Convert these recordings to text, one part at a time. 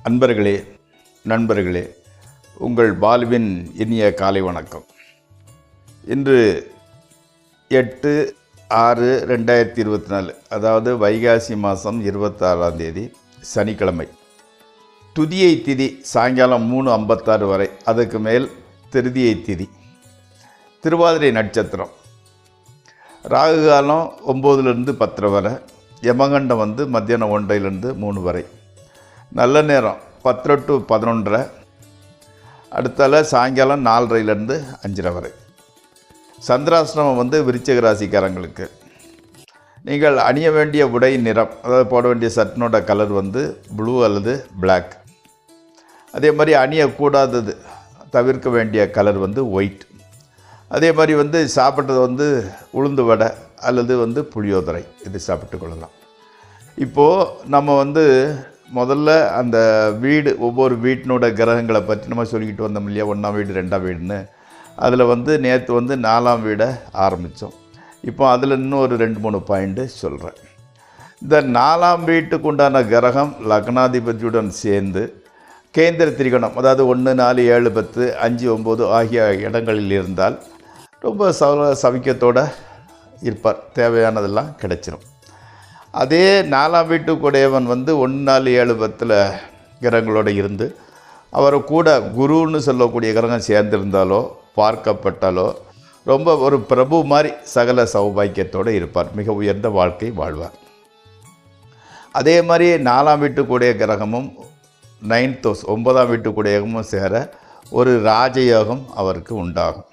அன்பர்களே, நண்பர்களே, உங்கள் பாலுவின் இனிய காலை வணக்கம். இன்று 8/6/2024, அதாவது வைகாசி மாதம் 26ஆம் தேதி சனிக்கிழமை. துதியை திதி சாயங்காலம் 3:56 வரை, அதுக்கு மேல் திருதியை திதி. திருவாதிரை நட்சத்திரம். ராகு காலம் 9லிருந்து 10 வரை. யமகண்டம் மத்தியானம் 1லிருந்து 3 வரை. நல்ல நேரம் 10 to 11. அடுத்தால சாயங்காலம் 4:30லேருந்து 5:30 வரை. சந்திராஷ்டிரமம் விருச்சிக ராசிக்காரங்களுக்கு. நீங்கள் அணிய வேண்டிய உடை நிறம், அதாவது போட வேண்டிய சட்டினோட கலர் ப்ளூ அல்லது பிளாக். அதே மாதிரி அணியக்கூடாதது, தவிர்க்க வேண்டிய கலர் ஒயிட். அதே மாதிரி சாப்பிட்றது உளுந்து வடை அல்லது புளியோதரை, இது சாப்பிட்டு கொள்ளலாம். இப்போது நம்ம முதல்ல அந்த வீடு, ஒவ்வொரு வீட்டினோட கிரகங்களை பற்றி நம்ம சொல்லிக்கிட்டு வந்தோம் இல்லையா, 1ஆம் வீடு 2ஆம் வீடுன்னு. அதில் நேற்று 4ஆம் வீடை ஆரம்பித்தோம். இப்போ அதில் இன்னும் ஒரு 2-3 பாயிண்ட்டு சொல்கிறேன். இந்த 4ஆம் வீட்டுக்கு உண்டான கிரகம் லக்னாதிபதியுடன் சேர்ந்து கேந்திர திரிகோணம், அதாவது 1, 4, 7, 10, 5, 9 ஆகிய இடங்களில் இருந்தால் ரொம்ப சவிக்கத்தோடு இருப்பார். தேவையானதெல்லாம் கிடைச்சிடும். அதே 4ஆம் வீட்டுக்குடையவன் 1, 4, 7, 10 கிரகங்களோடு இருந்து அவரை கூட குருன்னு சொல்லக்கூடிய கிரகம் சேர்ந்திருந்தாலோ பார்க்கப்பட்டாலோ ரொம்ப ஒரு பிரபு மாதிரி சகல சௌபாக்கியத்தோடு இருப்பார். மிக உயர்ந்த வாழ்க்கை வாழ்வார். அதே மாதிரி 4ஆம் வீட்டுக்குடைய கிரகமும் 9th house 9ஆம் வீட்டுக்குடையமும் சேர ஒரு ராஜயோகம் அவருக்கு உண்டாகும்.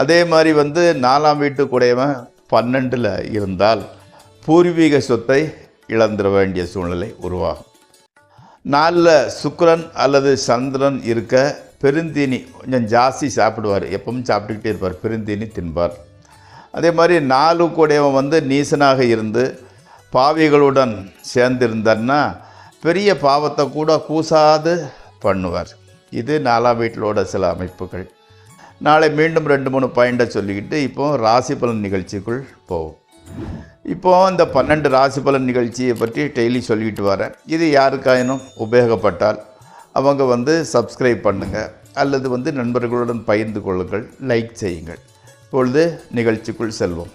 அதே மாதிரி 4ஆம் வீட்டுக்குடையவன் 12ல் இருந்தால் பூர்வீக சொத்தை இழந்துட வேண்டிய சூழ்நிலை உருவாகும். 4ல் சுக்கிரன் அல்லது சந்திரன் இருக்க பெருந்தீனி கொஞ்சம் ஜாஸ்தி சாப்பிடுவார். எப்பவும் சாப்பிட்டுக்கிட்டே இருப்பார், பெருந்தீனி தின்பார். அதே மாதிரி 4 கூடையவன் நீசனாக இருந்து பாவிகளுடன் சேர்ந்திருந்தார்னா பெரிய பாவத்தை கூட கூசாது பண்ணுவார். இது 4ஆம் வீட்டிலோட சில அமைப்புகள். நாளை மீண்டும் 2-3 பாயிண்ட்டை சொல்லிக்கிட்டு இப்போது ராசி பலன் நிகழ்ச்சிக்குள் போவோம். இப்போது இந்த 12 ராசி பலன் நிகழ்ச்சியை பற்றி டெய்லி சொல்லிக்கிட்டு வரேன். இது யாருக்காயினும் உபயோகப்பட்டால் அவங்க சப்ஸ்கிரைப் பண்ணுங்கள் அல்லது நண்பர்களுடன் பகிர்ந்து கொள்ளுங்கள், லைக் செய்யுங்கள். இப்பொழுது நிகழ்ச்சிக்குள் செல்வோம்.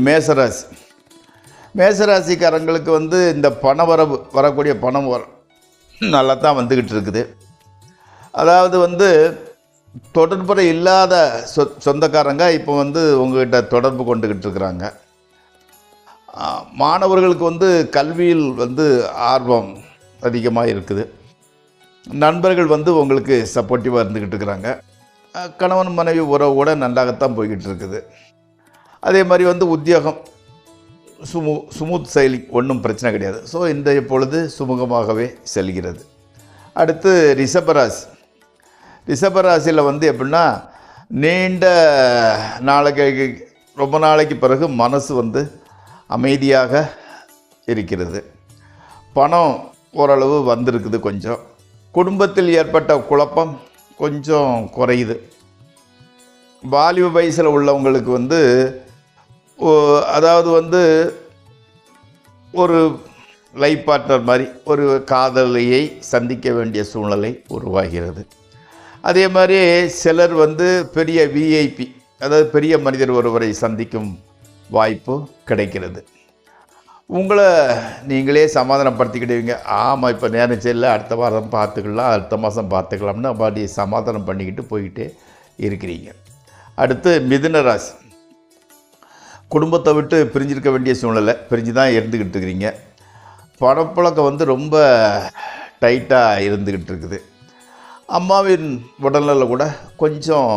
மேசராசி. மேசராசிக்காரங்களுக்கு இந்த பணவரவு, வரக்கூடிய பணம் நல்லா தான் வந்துக்கிட்டு இருக்குது. அதாவது தொடர்புற இல்லாத சொந்தக்காரங்க இப்போ உங்கள்கிட்ட தொடர்பு கொண்டுக்கிட்டு இருக்கிறாங்க. மாணவர்களுக்கு கல்வியில் ஆர்வம் அதிகமாக இருக்குது. நண்பர்கள் உங்களுக்கு சப்போர்ட்டிவாக இருந்துக்கிட்டு இருக்கிறாங்க. கணவன் மனைவி உறவோடு நல்லாகத்தான் போய்கிட்டு இருக்குது. அதே மாதிரி உத்தியோகம் சுமூத் செயலி, ஒன்றும் பிரச்சனை கிடையாது. ஸோ இந்த பொழுது சுமூகமாகவே செல்கிறது. அடுத்து ரிஷபராசி. ரிஷபராசியில் எப்படின்னா, நீண்ட நாளைக்கு, ரொம்ப நாளைக்கு பிறகு மனசு அமைதியாக இருக்கிறது. பணம் ஓரளவு வந்திருக்குது. கொஞ்சம் குடும்பத்தில் ஏற்பட்ட குழப்பம் கொஞ்சம் குறையுது. வாலிப வயசில் உள்ளவங்களுக்கு அதாவது ஒரு லைஃப் பார்ட்னர் மாதிரி ஒரு காதலியை சந்திக்க வேண்டிய சூழ்நிலை உருவாகிறது. அதே மாதிரி சிலர் பெரிய விஐபி, அதாவது பெரிய மனிதர் ஒருவரை சந்திக்கும் வாய்ப்பு கிடைக்கிறது. உங்களை நீங்களே சமாதானப்படுத்திக்கிடுவீங்க. ஆமாம், இப்போ நேரம் சரியில்லை, அடுத்த வாரம் பார்த்துக்கலாம், அடுத்த மாதம் பார்த்துக்கலாம்னு அப்படி சமாதானம் பண்ணிக்கிட்டு போய்கிட்டே இருக்கிறீங்க. அடுத்து மிதுன ராசி. குடும்பத்தை விட்டு பிரிஞ்சிருக்க வேண்டிய சூழ்நிலை, பிரிஞ்சு தான் இருந்துக்கிட்டு இருக்கிறீங்க. பணப்புழக்கம் ரொம்ப டைட்டாக இருந்துக்கிட்டு இருக்குது. அம்மாவின் உடல்நிலை கூட கொஞ்சம்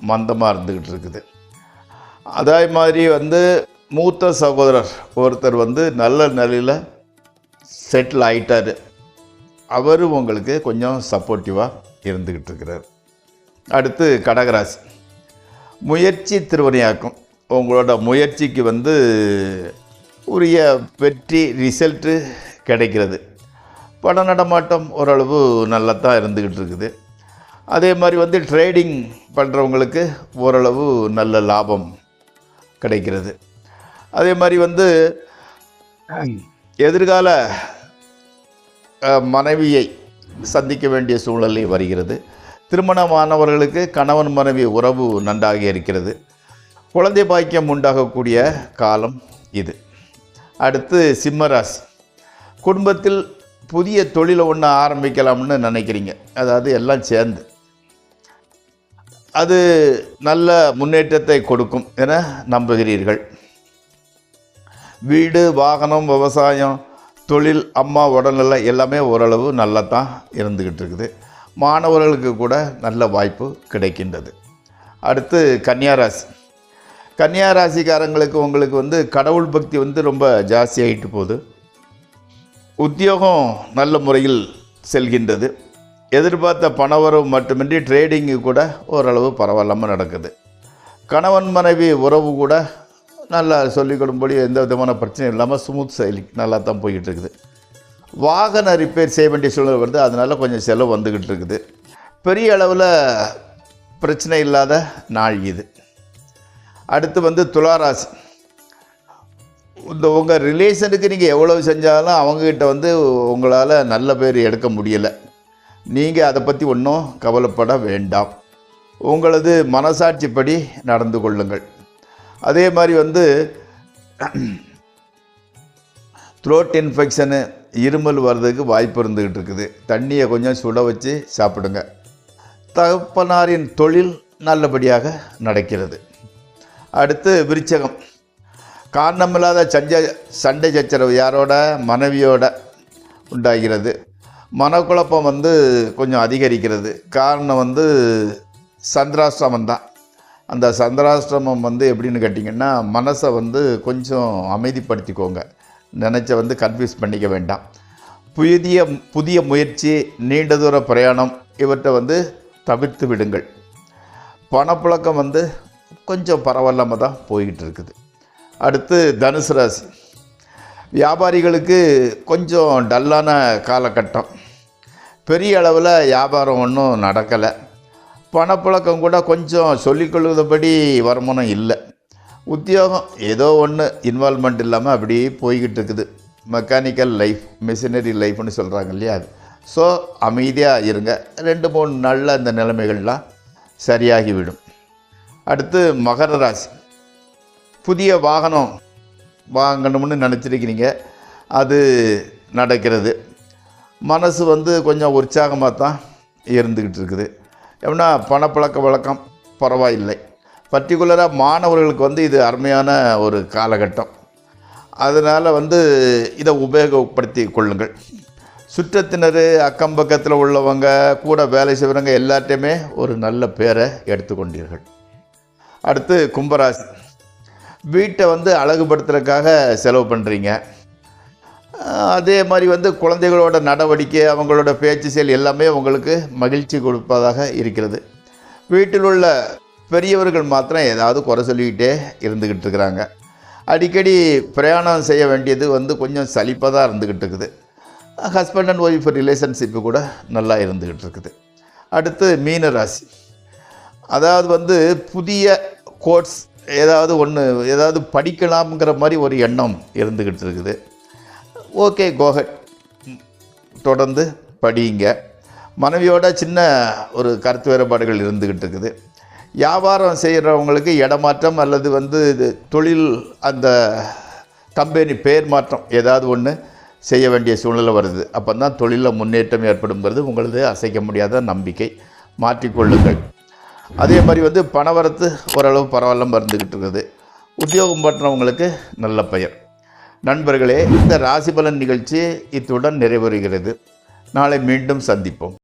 மந்தமாக இருந்துக்கிட்டு இருக்குது. அதே மாதிரி மூத்த சகோதரர் ஒருத்தர் நல்ல நிலையில் செட்டில் ஆகிட்டார். அவரும் உங்களுக்கு கொஞ்சம் சப்போர்ட்டிவாக இருந்துக்கிட்டு இருக்கிறார். அடுத்து கடகராசி. முயற்சி திருவினையாக்கும். உங்களோட முயற்சிக்கு உரிய வெற்றி, ரிசல்ட்டு கிடைக்கிறது. பண நடமாட்டம் ஓரளவு நல்லா தான் இருந்துக்கிட்டு இருக்குது. அதே மாதிரி ட்ரேடிங் பண்ணுறவங்களுக்கு ஓரளவு நல்ல லாபம் கிடைக்கிறது. அதே மாதிரி எதிர்கால மனைவியை சந்திக்க வேண்டிய சூழ்நிலை வருகிறது. திருமணமானவர்களுக்கு கணவன் மனைவி உறவு நன்றாக இருக்கிறது. குழந்தை பாக்கியம் உண்டாகக்கூடிய காலம் இது. அடுத்து சிம்மராசி. குடும்பத்தில் புதிய தொழிலை ஒன்று ஆரம்பிக்கலாம்னு நினைக்கிறீங்க. அதாவது எல்லாம் சேர்ந்து அது நல்ல முன்னேற்றத்தை கொடுக்கும் என நம்புகிறீர்கள். வீடு, வாகனம், விவசாயம், தொழில், அம்மா உடல்நிலை எல்லாமே ஓரளவு நல்லா தான் இருந்துக்கிட்டு இருக்குது. மாணவர்களுக்கு கூட நல்ல வாய்ப்பு கிடைக்கின்றது. அடுத்து கன்னியாராசி. கன்னியாராசிக்காரங்களுக்கு உங்களுக்கு கடவுள் பக்தி ரொம்ப ஜாஸ்தி ஆகிட்டு போகுது. உத்தியோகம் நல்ல முறையில் செல்கின்றது. எதிர்பார்த்த பணவரவு மட்டுமின்றி ட்ரேடிங்கு கூட ஓரளவு பரவாயில்லாமல் நடக்குது. கணவன் மனைவி உறவு கூட நல்லா சொல்லிக் கொடுக்கும்படி எந்த விதமான பிரச்சனையும் இல்லாமல் ஸ்மூத் சைலிங் நல்லா தான் போய்கிட்டு இருக்குது. வாகன ரிப்பேர் செய்ய வேண்டிய சூழ்நிலை வருது. அதனால் கொஞ்சம் செலவு வந்துக்கிட்டு இருக்குது. பெரிய அளவில் பிரச்சனை இல்லாத நாள் இது. அடுத்து துளாராசி. உங்கள் ரிலேஷனுக்கு நீங்கள் எவ்வளவு செஞ்சாலும் அவங்கக்கிட்ட உங்களால் நல்ல பேர் எடுக்க முடியலை. நீங்கள் அதை பற்றி ஒன்றும் கவலைப்பட வேண்டாம். உங்களது மனசாட்சிப்படி நடந்து கொள்ளுங்கள். அதே மாதிரி த்ரோட் இன்ஃபெக்ஷனு, இருமல் வர்றதுக்கு வாய்ப்பு இருந்துக்கிட்டு இருக்குது. தண்ணியை கொஞ்சம் சுட வச்சு சாப்பிடுங்க. தகப்பனாரின் தொழில் நல்லபடியாக நடக்கிறது. அடுத்து விருச்சகம். காரணமில்லாத சண்டை சச்சரவு யாரோட? மனைவியோட உண்டாகிறது. மனக்குழப்பம் கொஞ்சம் அதிகரிக்கிறது. காரணம் சந்திராஷ்டிரமம் தான். அந்த சந்திராஷ்டிரமம் எப்படின்னு கேட்டிங்கன்னா, மனசை கொஞ்சம் அமைதிப்படுத்திக்கோங்க. நினச்ச கன்ஃபியூஸ் பண்ணிக்க வேண்டாம். புதிய முயற்சி, நீண்ட தூர பிரயாணம் இவற்றை தவிர்த்து விடுங்கள். பணப்புழக்கம் கொஞ்சம் பரவாயில்லாமல் தான் போய்கிட்டு இருக்குது. அடுத்து தனுசு ராசி. வியாபாரிகளுக்கு கொஞ்சம் டல்லான காலகட்டம். பெரிய அளவில் வியாபாரம் ஒன்றும் நடக்கலை. பணப்புழக்கம் கூட கொஞ்சம் சொல்லிக்கொள்வதுபடி வருமானம் இல்லை. உத்தியோகம் ஏதோ ஒன்று இன்வால்மெண்ட் இல்லாமல் அப்படியே போய்கிட்டு இருக்குது. மெக்கானிக்கல் லைஃப், மிஷினரி லைஃப்னு சொல்கிறாங்க இல்லையா, அது. ஸோ அமைதியாக இருங்க. 2-3 நாளில் அந்த நிலைமைகள்லாம் சரியாகிவிடும். அடுத்து மகர ராசி. புதிய வாகனம் வாங்கணும்னு நினச்சிருக்கிறீங்க. அது நடக்கிறது. மனசு கொஞ்சம் உற்சாகமாக தான் இருந்துக்கிட்டு இருக்குது. எப்படின்னா பணப்பழக்க வழக்கம் பரவாயில்லை. பர்டிகுலராக மாணவர்களுக்கு இது அருமையான ஒரு காலகட்டம். அதனால் இதை உபயோகப்படுத்தி கொள்ளுங்கள். சுற்றத்தினர், அக்கம் பக்கத்தில் உள்ளவங்க, கூட வேலை செய்கிறவங்க எல்லாத்தையுமே ஒரு நல்ல பேரை எடுத்துக்கொண்டீர்கள். அடுத்து கும்பராசி. வீட்டை அழகுபடுத்துறதுக்காக செலவு பண்ணுறீங்க. அதே மாதிரி குழந்தைகளோட நடவடிக்கை, அவங்களோட பேச்சு செயல் எல்லாமே உங்களுக்கு மகிழ்ச்சி கொடுப்பதாக இருக்கிறது. வீட்டில் உள்ள பெரியவர்கள் மாத்திரம் ஏதாவது குறை சொல்லிக்கிட்டே இருந்துக்கிட்டு இருக்கிறாங்க. அடிக்கடி பிரயாணம் செய்ய வேண்டியது கொஞ்சம் சலிப்பாக தான் இருந்துக்கிட்டு இருக்குது. ஹஸ்பண்ட் அண்ட் ஒய்ஃப் ரிலேஷன்ஷிப்பு கூட நல்லா இருந்துக்கிட்டு இருக்குது. அடுத்து மீன ராசி. அதாவது புதிய கோர்ஸ் ஏதாவது படிக்கலாம்ங்கிற மாதிரி ஒரு எண்ணம் இருந்துக்கிட்டு இருக்குது. ஓகே, கோஹெட், தொடர்ந்து படிங்க. மனைவியோட சின்ன ஒரு கருத்து வேறுபாடுகள் இருந்துக்கிட்டு இருக்குது. வியாபாரம் செய்கிறவங்களுக்கு இடமாற்றம் அல்லது தொழில், அந்த கம்பெனி பேர் மாற்றம் ஏதாவது ஒன்று செய்ய வேண்டிய சூழ்நிலை வருது. அப்போ தான் தொழிலில் முன்னேற்றம் ஏற்படுங்கிறது உங்களது அசைக்க முடியாத நம்பிக்கை. மாற்றிக்கொள்ளுங்கள். அதே மாதிரி பணவரத்து ஓரளவு பரவாயில்லாமல் இருந்துக்கிட்டு இருக்குது. உத்தியோகம் பண்ணுறவங்களுக்கு நல்ல பெயர். நண்பர்களே, இந்த ராசி பலன் நிகழ்ச்சி இத்துடன் நிறைவேறுகிறது. நாளை மீண்டும் சந்திப்போம்.